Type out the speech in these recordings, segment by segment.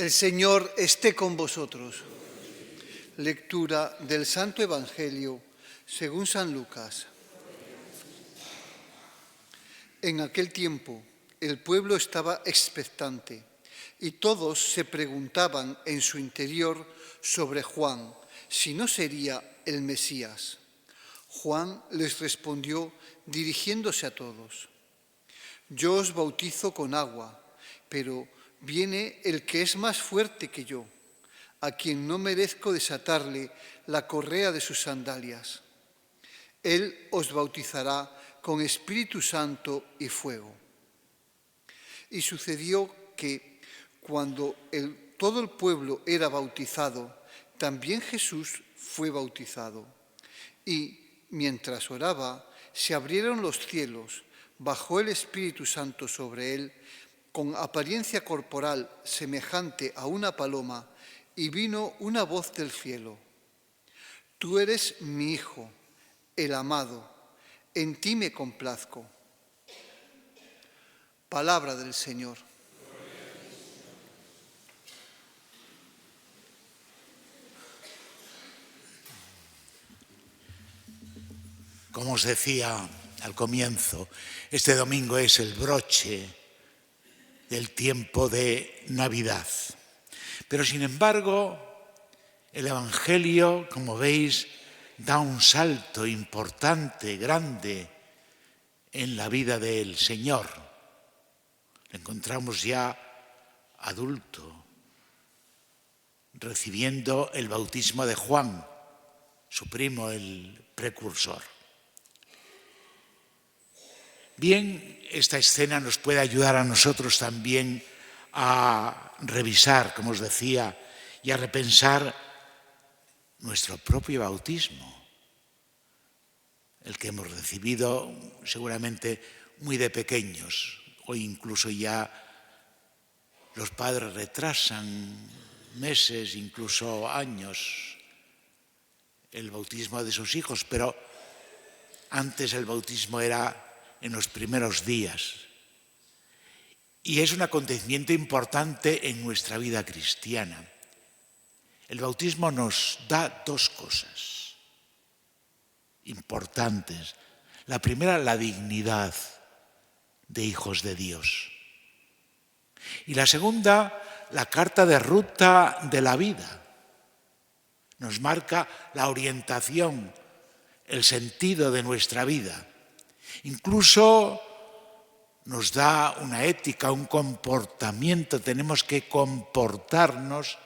El Señor esté con vosotros. Lectura del Santo Evangelio según San Lucas. En aquel tiempo el pueblo estaba expectante y todos se preguntaban en su interior sobre Juan, si no sería el Mesías. Juan les respondió dirigiéndose a todos: Yo os bautizo con agua, pero viene el que es más fuerte que yo, a quien no merezco desatarle la correa de sus sandalias. Él os bautizará con Espíritu Santo y fuego. Y sucedió que, cuando todo el pueblo era bautizado, también Jesús fue bautizado. Y, mientras oraba, se abrieron los cielos, bajó el Espíritu Santo sobre él, con apariencia corporal semejante a una paloma, y vino una voz del cielo: Tú eres mi Hijo, el amado, en ti me complazco. Palabra del Señor. Como os decía al comienzo, este domingo es el broche del tiempo de Navidad. Pero sin embargo, el Evangelio, como veis, da un salto importante, grande, en la vida del Señor. Lo encontramos ya adulto, recibiendo el bautismo de Juan, su primo, el precursor. Bien, esta escena nos puede ayudar a nosotros también a revisar, como os decía, y a repensar nuestro propio bautismo, el que hemos recibido seguramente muy de pequeños. Hoy incluso ya los padres retrasan meses, incluso años, el bautismo de sus hijos, pero antes el bautismo era en los primeros días. Y es un acontecimiento importante en nuestra vida cristiana. El bautismo nos da dos cosas importantes. La primera, la dignidad de hijos de Dios. Y la segunda, la carta de ruta de la vida. Nos marca la orientación, el sentido de nuestra vida. Incluso nos da una ética, un comportamiento. Tenemos que comportarnos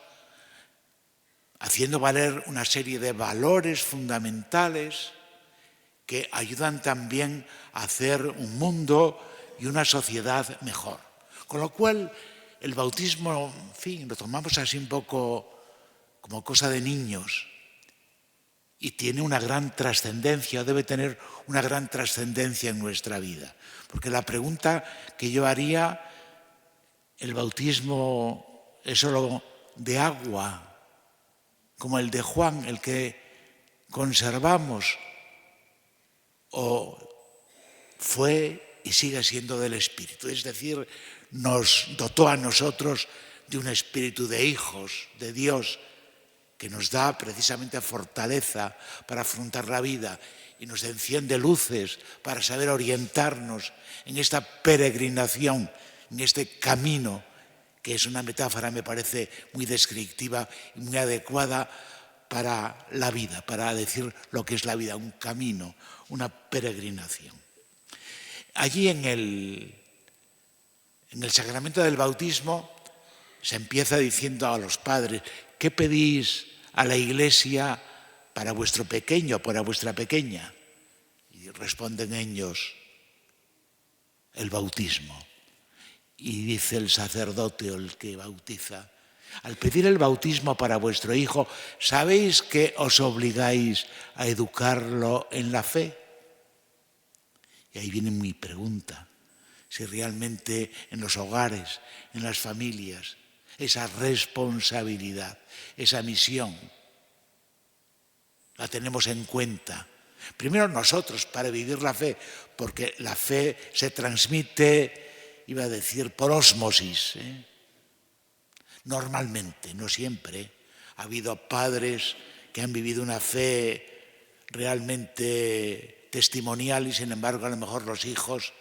haciendo valer una serie de valores fundamentales que ayudan también a hacer un mundo y una sociedad mejor. Con lo cual, el bautismo, en fin, lo tomamos así un poco como cosa de niños. Y tiene una gran trascendencia, debe tener una gran trascendencia en nuestra vida. Porque la pregunta que yo haría, ¿el bautismo es solo de agua, como el de Juan, el que conservamos, o fue y sigue siendo del Espíritu? Es decir, nos dotó a nosotros de un espíritu de hijos de Dios, que nos da precisamente fortaleza para afrontar la vida y nos enciende luces para saber orientarnos en esta peregrinación, en este camino, que es una metáfora, me parece, muy descriptiva y muy adecuada para la vida, para decir lo que es la vida, un camino, una peregrinación. Allí en el sacramento del bautismo se empieza diciendo a los padres: ¿qué pedís a la Iglesia para vuestro pequeño, para vuestra pequeña? Y responden ellos: el bautismo. Y dice el sacerdote o el que bautiza: al pedir el bautismo para vuestro hijo, ¿sabéis que os obligáis a educarlo en la fe? Y ahí viene mi pregunta: si realmente en los hogares, en las familias, esa responsabilidad, esa misión, la tenemos en cuenta. Primero nosotros, para vivir la fe, porque la fe se transmite, iba a decir, por ósmosis, Normalmente, no siempre. Ha habido padres que han vivido una fe realmente testimonial y sin embargo a lo mejor los hijos,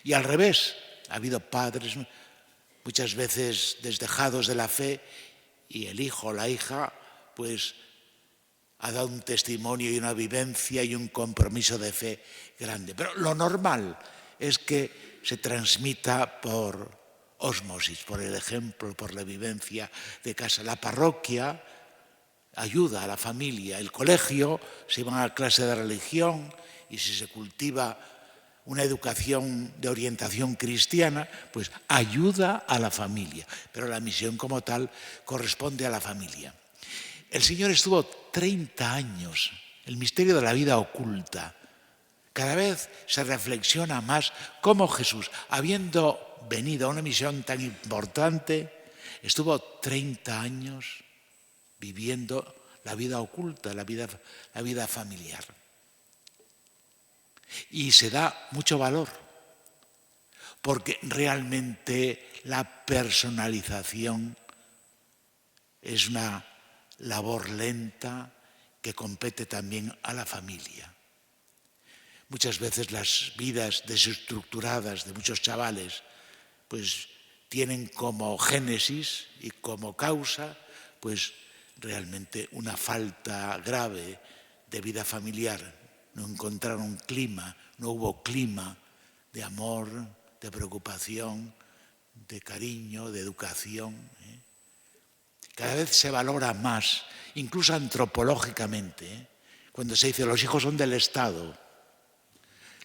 y al revés, ha habido padres muchas veces desdejados de la fe y el hijo o la hija pues ha dado un testimonio y una vivencia y un compromiso de fe grande. Pero lo normal es que se transmita por ósmosis, por el ejemplo, por la vivencia de casa. La parroquia ayuda a la familia, el colegio, si van a clase de religión y si se cultiva una educación de orientación cristiana, pues ayuda a la familia. Pero la misión como tal corresponde a la familia. El Señor estuvo 30 años, el misterio de la vida oculta. Cada vez se reflexiona más cómo Jesús, habiendo venido a una misión tan importante, estuvo 30 años viviendo la vida oculta, la vida familiar. Y se da mucho valor, porque realmente la personalización es una labor lenta que compete también a la familia. Muchas veces las vidas desestructuradas de muchos chavales pues tienen como génesis y como causa pues realmente una falta grave de vida familiar. No encontraron clima, no hubo clima de amor, de preocupación, de cariño, de educación. Cada vez se valora más, incluso antropológicamente, cuando se dice los hijos son del Estado.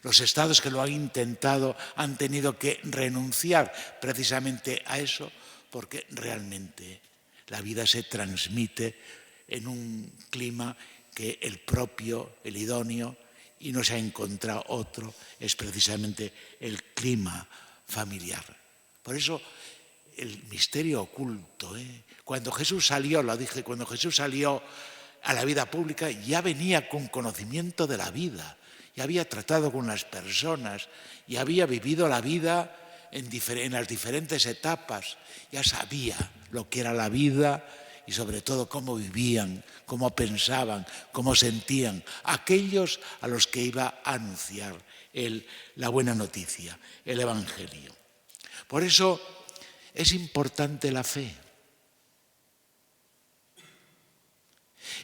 Los estados que lo han intentado han tenido que renunciar precisamente a eso porque realmente la vida se transmite en un clima que el propio, el idóneo, y no se ha encontrado otro, es precisamente el clima familiar. Por eso el misterio oculto, cuando Jesús salió, lo dije, cuando Jesús salió a la vida pública ya venía con conocimiento de la vida, ya había tratado con las personas, ya había vivido la vida en las diferentes etapas, ya sabía lo que era la vida y sobre todo cómo vivían, cómo pensaban, cómo sentían aquellos a los que iba a anunciar la buena noticia, el Evangelio. Por eso es importante la fe.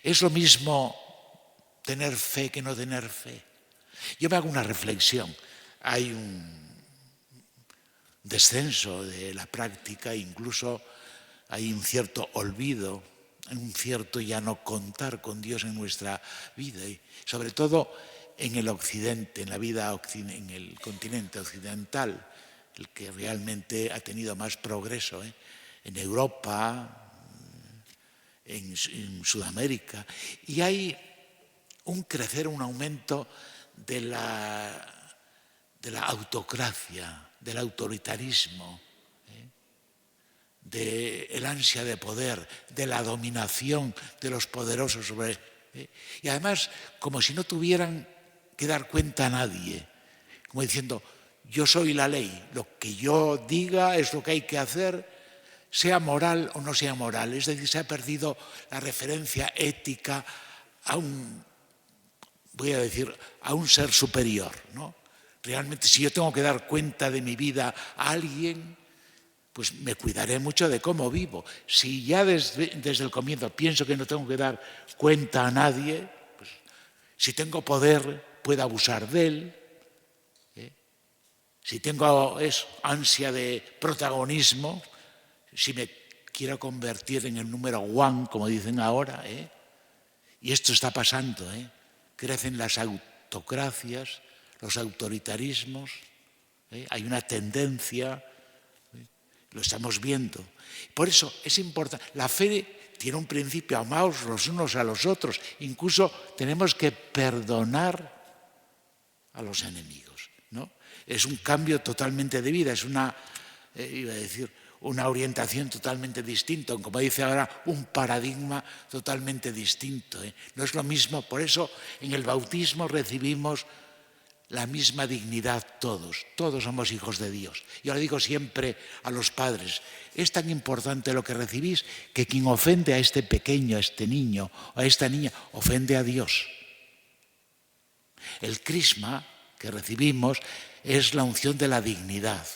Es lo mismo tener fe que no tener fe. Yo me hago una reflexión. Hay un descenso de la práctica, incluso hay un cierto olvido, un cierto ya no contar con Dios en nuestra vida, y sobre todo en el occidente, en la vida en el continente occidental, el que realmente ha tenido más progreso, en Europa, en Sudamérica, y hay un crecer, un aumento de la autocracia, del autoritarismo, del ansia de poder, de la dominación de los poderosos sobre... Y además, como si no tuvieran que dar cuenta a nadie, como diciendo, yo soy la ley, lo que yo diga es lo que hay que hacer, sea moral o no sea moral. Es decir, se ha perdido la referencia ética a un ser superior, ¿no? Realmente, si yo tengo que dar cuenta de mi vida a alguien, pues me cuidaré mucho de cómo vivo. Si ya desde el comienzo pienso que no tengo que dar cuenta a nadie, pues si tengo poder, puedo abusar de él. Si tengo ansia de protagonismo, si me quiero convertir en el número one, como dicen ahora, y esto está pasando, crecen las autocracias, los autoritarismos, hay una tendencia, lo estamos viendo. Por eso es importante, la fe tiene un principio, amaos los unos a los otros, incluso tenemos que perdonar a los enemigos, ¿no? Es un cambio totalmente de vida, es una orientación totalmente distinta, como dice ahora, un paradigma totalmente distinto. No es lo mismo, por eso en el bautismo recibimos la misma dignidad todos somos hijos de Dios. Yo le digo siempre a los padres, es tan importante lo que recibís que quien ofende a este pequeño, a este niño o a esta niña, ofende a Dios. El crisma que recibimos es la unción de la dignidad.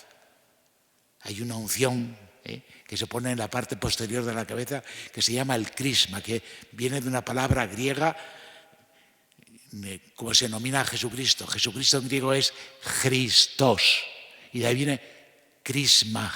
Hay una unción que se pone en la parte posterior de la cabeza que se llama el crisma, que viene de una palabra griega como se denomina a Jesucristo. Jesucristo en griego es Christos, y de ahí viene crisma,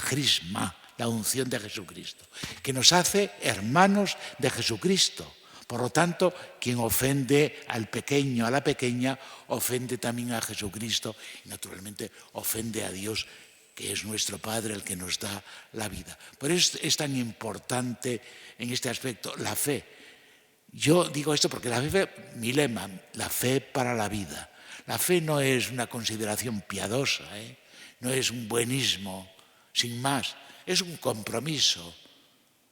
la unción de Jesucristo, que nos hace hermanos de Jesucristo. Por lo tanto, quien ofende al pequeño, a la pequeña, ofende también a Jesucristo y naturalmente ofende a Dios, que es nuestro Padre, el que nos da la vida. Por eso es tan importante en este aspecto la fe. Yo digo esto porque la fe, mi lema, la fe para la vida. La fe no es una consideración piadosa, no es un buenismo, sin más. Es un compromiso,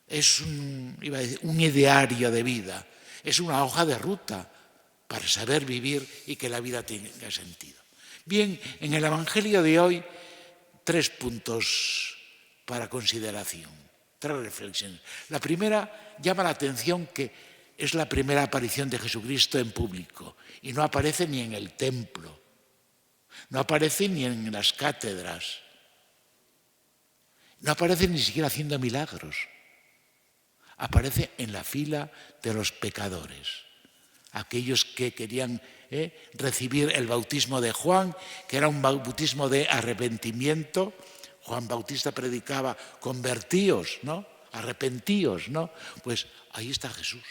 es un ideario de vida, es una hoja de ruta para saber vivir y que la vida tenga sentido. Bien, en el Evangelio de hoy, 3 puntos para consideración, 3 reflexiones. La primera, llama la atención que es la primera aparición de Jesucristo en público y no aparece ni en el templo, no aparece ni en las cátedras, no aparece ni siquiera haciendo milagros. Aparece en la fila de los pecadores, aquellos que querían recibir el bautismo de Juan, que era un bautismo de arrepentimiento. Juan Bautista predicaba, convertíos, ¿no? Arrepentíos, ¿no? Pues ahí está Jesús.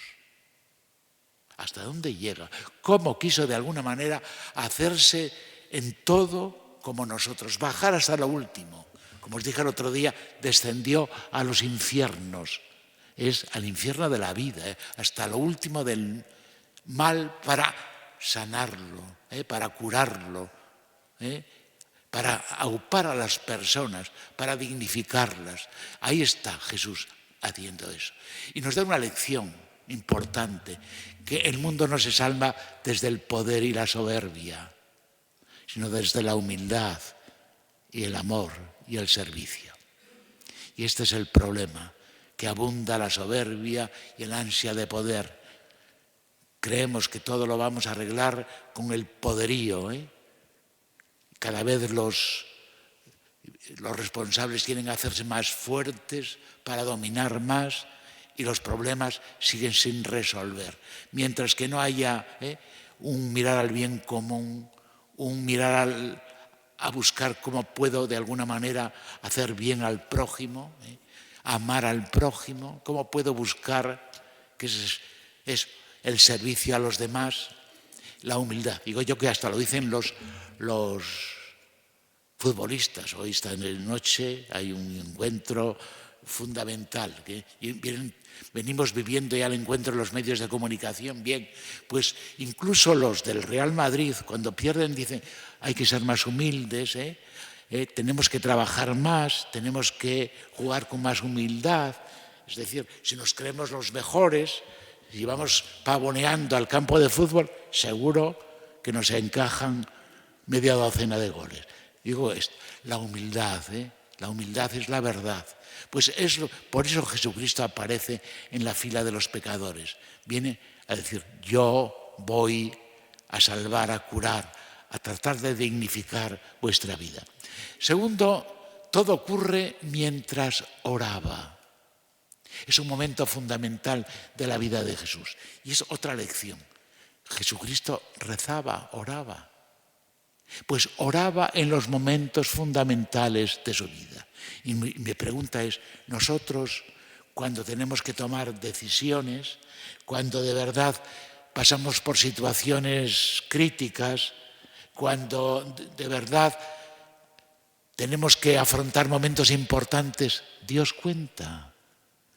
¿Hasta dónde llega? ¿Cómo quiso de alguna manera hacerse en todo como nosotros? Bajar hasta lo último. Como os dije el otro día, descendió a los infiernos. Es al infierno de la vida, hasta lo último del mal para sanarlo, para curarlo, para aupar a las personas, para dignificarlas. Ahí está Jesús haciendo eso. Y nos da una lección importante, que el mundo no se salva desde el poder y la soberbia, sino desde la humildad y el amor y el servicio. Y este es el problema, que abunda la soberbia y el ansia de poder. Creemos que todo lo vamos a arreglar con el poderío. Cada vez los responsables quieren hacerse más fuertes para dominar más y los problemas siguen sin resolver. Mientras que no haya un mirar al bien común, un mirar a buscar cómo puedo de alguna manera hacer bien al prójimo, amar al prójimo, cómo puedo buscar, que es el servicio a los demás, la humildad. Digo yo que hasta lo dicen los futbolistas. Hoy esta noche hay un encuentro fundamental, que venimos viviendo ya el encuentro en los medios de comunicación. Bien, pues incluso los del Real Madrid, cuando pierden, dicen hay que ser más humildes, tenemos que trabajar más, tenemos que jugar con más humildad. Es decir, si nos creemos los mejores, si vamos pavoneando al campo de fútbol, seguro que nos encajan media docena de goles. Digo esto, la humildad, la humildad es la verdad. Pues por eso Jesucristo aparece en la fila de los pecadores. Viene a decir, yo voy a salvar, a curar, a tratar de dignificar vuestra vida. Segundo, todo ocurre mientras oraba. Es un momento fundamental de la vida de Jesús. Y es otra lección. Jesucristo rezaba, oraba. Pues oraba en los momentos fundamentales de su vida. Y mi pregunta es, nosotros, cuando tenemos que tomar decisiones, cuando de verdad pasamos por situaciones críticas, cuando de verdad tenemos que afrontar momentos importantes, Dios cuenta,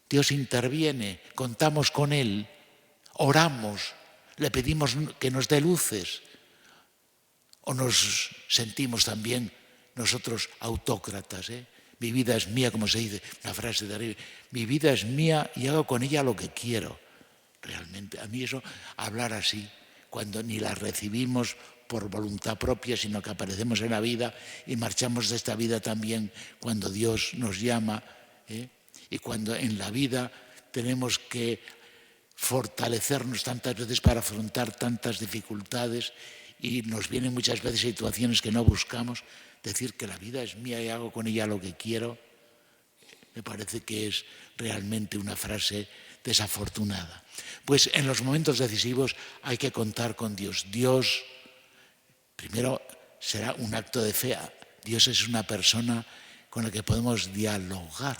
Dios interviene, contamos con Él, oramos, le pedimos que nos dé luces. ¿O nos sentimos también nosotros autócratas? Mi vida es mía, como se dice, una frase de arriba. Mi vida es mía y hago con ella lo que quiero. Realmente, a mí eso, hablar así, cuando ni la recibimos por voluntad propia, sino que aparecemos en la vida y marchamos de esta vida también cuando Dios nos llama, y cuando en la vida tenemos que fortalecernos tantas veces para afrontar tantas dificultades y nos vienen muchas veces situaciones que no buscamos. Decir que la vida es mía y hago con ella lo que quiero, me parece que es realmente una frase desafortunada. Pues en los momentos decisivos hay que contar con Dios. Dios, primero, será un acto de fe. Dios es una persona con la que podemos dialogar.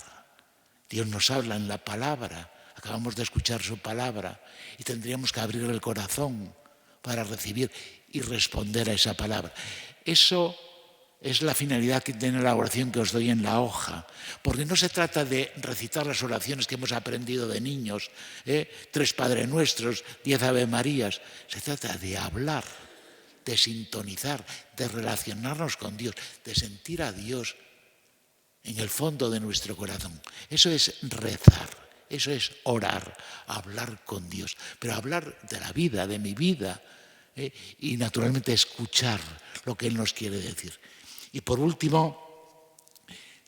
Dios nos habla en la palabra. Acabamos de escuchar su palabra y tendríamos que abrir el corazón para recibir y responder a esa palabra. Eso es la finalidad que tiene la oración que os doy en la hoja, porque no se trata de recitar las oraciones que hemos aprendido de niños, 3 Padre Nuestros, 10 Ave Marías. Se trata de hablar, de sintonizar, de relacionarnos con Dios, de sentir a Dios en el fondo de nuestro corazón. Eso es rezar, eso es orar, hablar con Dios, pero hablar de la vida, de mi vida, y naturalmente escuchar lo que Él nos quiere decir. Y por último,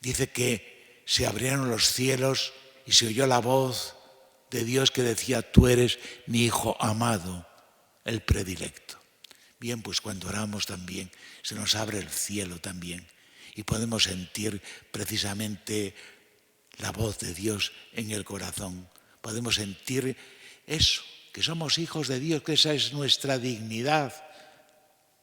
dice que se abrieron los cielos y se oyó la voz de Dios que decía: tú eres mi Hijo amado, el predilecto. Bien, pues cuando oramos también se nos abre el cielo también y podemos sentir precisamente la voz de Dios en el corazón. Podemos sentir eso, que somos hijos de Dios, que esa es nuestra dignidad,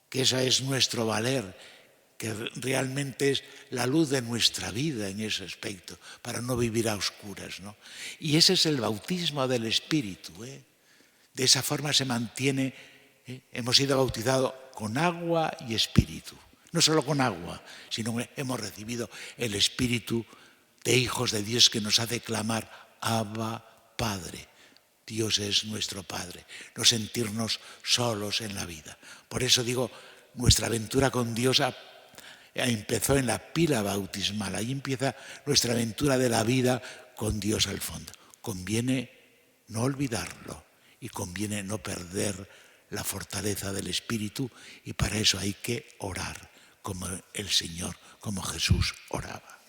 que esa es nuestro valer, que realmente es la luz de nuestra vida en ese aspecto, para no vivir a oscuras, ¿no? Y ese es el bautismo del Espíritu, De esa forma se mantiene, hemos sido bautizados con agua y Espíritu. No solo con agua, sino que hemos recibido el Espíritu de hijos de Dios que nos hace clamar: Abba, Padre. Dios es nuestro Padre, no sentirnos solos en la vida. Por eso digo, nuestra aventura con Dios empezó en la pila bautismal. Ahí empieza nuestra aventura de la vida con Dios al fondo. Conviene no olvidarlo y conviene no perder la fortaleza del Espíritu, y para eso hay que orar como el Señor, como Jesús oraba.